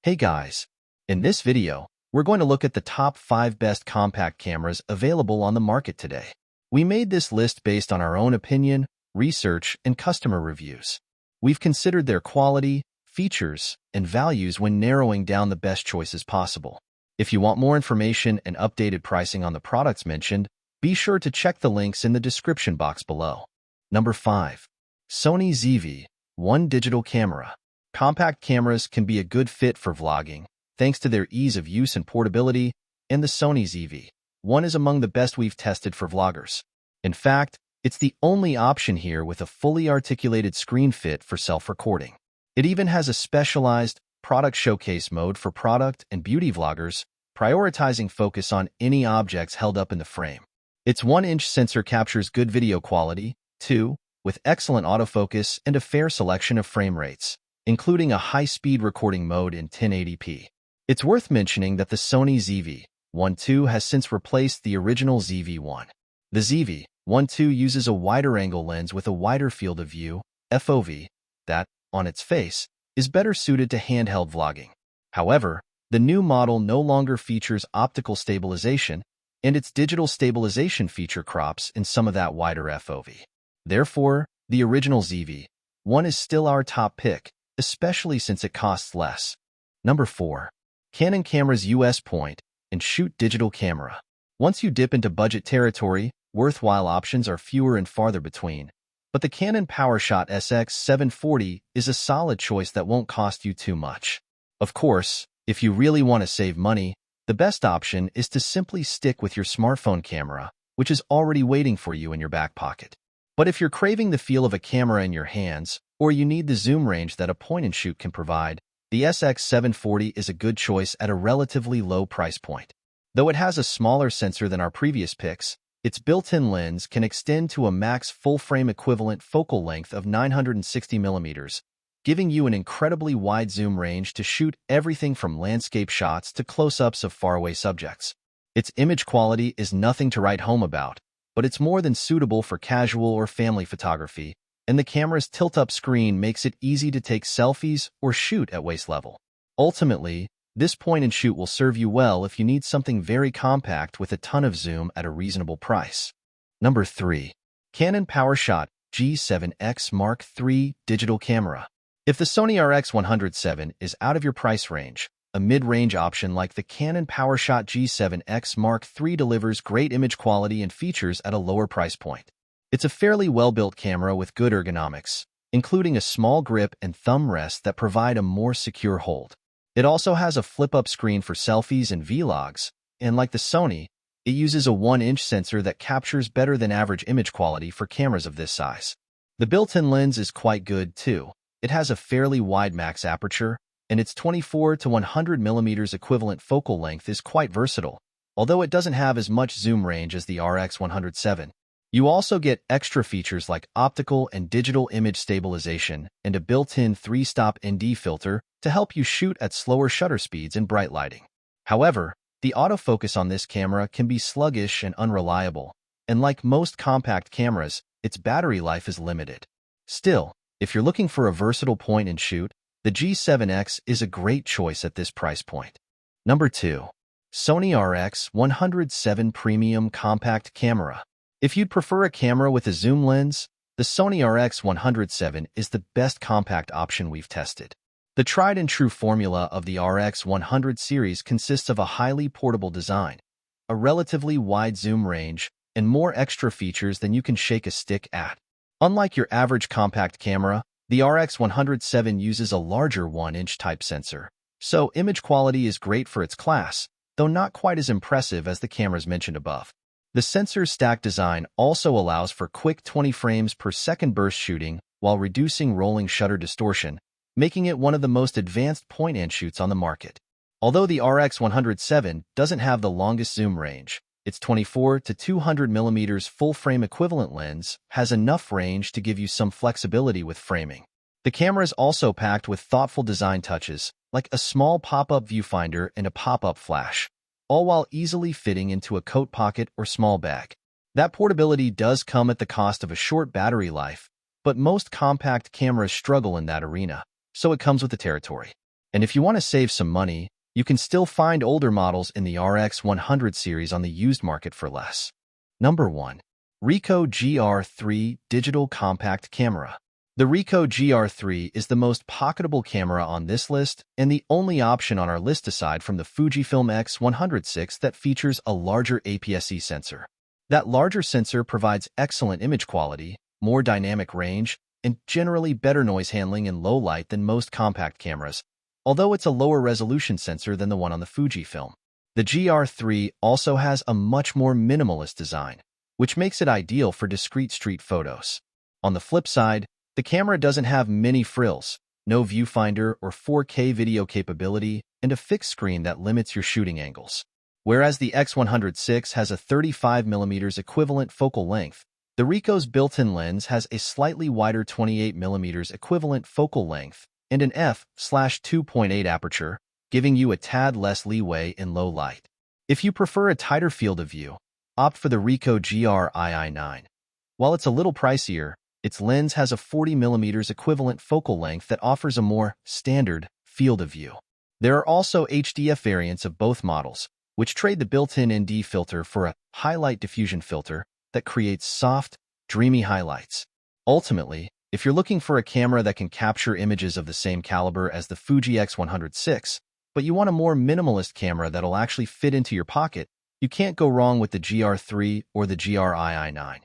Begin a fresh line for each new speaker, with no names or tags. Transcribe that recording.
Hey guys, in this video, we're going to look at the top 5 best compact cameras available on the market today. We made this list based on our own opinion, research, and customer reviews. We've considered their quality, features, and values when narrowing down the best choices possible. If you want more information and updated pricing on the products mentioned, be sure to check the links in the description box below. Number 5. Sony ZV-1 Digital Camera. Compact cameras can be a good fit for vlogging, thanks to their ease of use and portability, and the Sony ZV-1 is among the best we've tested for vloggers. In fact, it's the only option here with a fully articulated screen fit for self-recording. It even has a specialized product showcase mode for product and beauty vloggers, prioritizing focus on any objects held up in the frame. Its 1-inch sensor captures good video quality, too, with excellent autofocus and a fair selection of frame rates, including a high-speed recording mode in 1080p. It's worth mentioning that the Sony ZV-1 II has since replaced the original ZV-1. The ZV-1 II uses a wider-angle lens with a wider field of view, FOV, that, on its face, is better suited to handheld vlogging. However, the new model no longer features optical stabilization, and its digital stabilization feature crops in some of that wider FOV. Therefore, the original ZV-1 is still our top pick, especially since it costs less. Number 4. Canon Camera's US point-and-shoot digital camera. Once you dip into budget territory, worthwhile options are fewer and farther between, but the Canon PowerShot SX740 is a solid choice that won't cost you too much. Of course, if you really want to save money, the best option is to simply stick with your smartphone camera, which is already waiting for you in your back pocket. But if you're craving the feel of a camera in your hands, or you need the zoom range that a point-and-shoot can provide, the SX740 is a good choice at a relatively low price point. Though it has a smaller sensor than our previous picks, its built-in lens can extend to a max full-frame equivalent focal length of 960mm, giving you an incredibly wide zoom range to shoot everything from landscape shots to close-ups of faraway subjects. Its image quality is nothing to write home about, but it's more than suitable for casual or family photography, and the camera's tilt-up screen makes it easy to take selfies or shoot at waist level. Ultimately, this point-and-shoot will serve you well if you need something very compact with a ton of zoom at a reasonable price. Number 3. Canon PowerShot G7X Mark III Digital Camera. If the Sony RX107 is out of your price range, a mid-range option like the Canon PowerShot G7X Mark III delivers great image quality and features at a lower price point. It's a fairly well-built camera with good ergonomics, including a small grip and thumb rest that provide a more secure hold. It also has a flip-up screen for selfies and vlogs, and like the Sony, it uses a 1-inch sensor that captures better than average image quality for cameras of this size. The built-in lens is quite good, too. It has a fairly wide max aperture, and its 24 to 100mm equivalent focal length is quite versatile, although it doesn't have as much zoom range as the RX107. You also get extra features like optical and digital image stabilization and a built-in 3-stop ND filter to help you shoot at slower shutter speeds and bright lighting. However, the autofocus on this camera can be sluggish and unreliable, and like most compact cameras, its battery life is limited. Still, if you're looking for a versatile point-and-shoot, the G7X is a great choice at this price point. Number 2. Sony RX107 Premium Compact Camera. If you'd prefer a camera with a zoom lens, the Sony RX107 is the best compact option we've tested. The tried-and-true formula of the RX100 series consists of a highly portable design, a relatively wide zoom range, and more extra features than you can shake a stick at. Unlike your average compact camera, the RX107 uses a larger 1-inch type sensor, so image quality is great for its class, though not quite as impressive as the cameras mentioned above. The sensor's stack design also allows for quick 20 frames per second burst shooting while reducing rolling shutter distortion, making it one of the most advanced point-and-shoots on the market. Although the RX107 doesn't have the longest zoom range, its 24 to 200mm full-frame equivalent lens has enough range to give you some flexibility with framing. The camera is also packed with thoughtful design touches, like a small pop-up viewfinder and a pop-up flash, all while easily fitting into a coat pocket or small bag. That portability does come at the cost of a short battery life, but most compact cameras struggle in that arena, so it comes with the territory. And if you want to save some money, you can still find older models in the RX 100 series on the used market for less. Number 1. Ricoh GR3 Digital Compact Camera. The Ricoh GR3 is the most pocketable camera on this list and the only option on our list aside from the Fujifilm X106 that features a larger APS-C sensor. That larger sensor provides excellent image quality, more dynamic range, and generally better noise handling in low light than most compact cameras, although it's a lower resolution sensor than the one on the Fujifilm. The GR3 also has a much more minimalist design, which makes it ideal for discreet street photos. On the flip side, the camera doesn't have many frills, no viewfinder or 4K video capability, and a fixed screen that limits your shooting angles. Whereas the X106 has a 35mm equivalent focal length, the Ricoh's built-in lens has a slightly wider 28mm equivalent focal length and an f/2.8 aperture, giving you a tad less leeway in low light. If you prefer a tighter field of view, opt for the Ricoh GR-II9. While it's a little pricier, its lens has a 40mm equivalent focal length that offers a more standard field of view. There are also HDF variants of both models, which trade the built-in ND filter for a highlight diffusion filter that creates soft, dreamy highlights. Ultimately, if you're looking for a camera that can capture images of the same caliber as the Fuji X106, but you want a more minimalist camera that'll actually fit into your pocket, you can't go wrong with the GR3 or the GR-II9.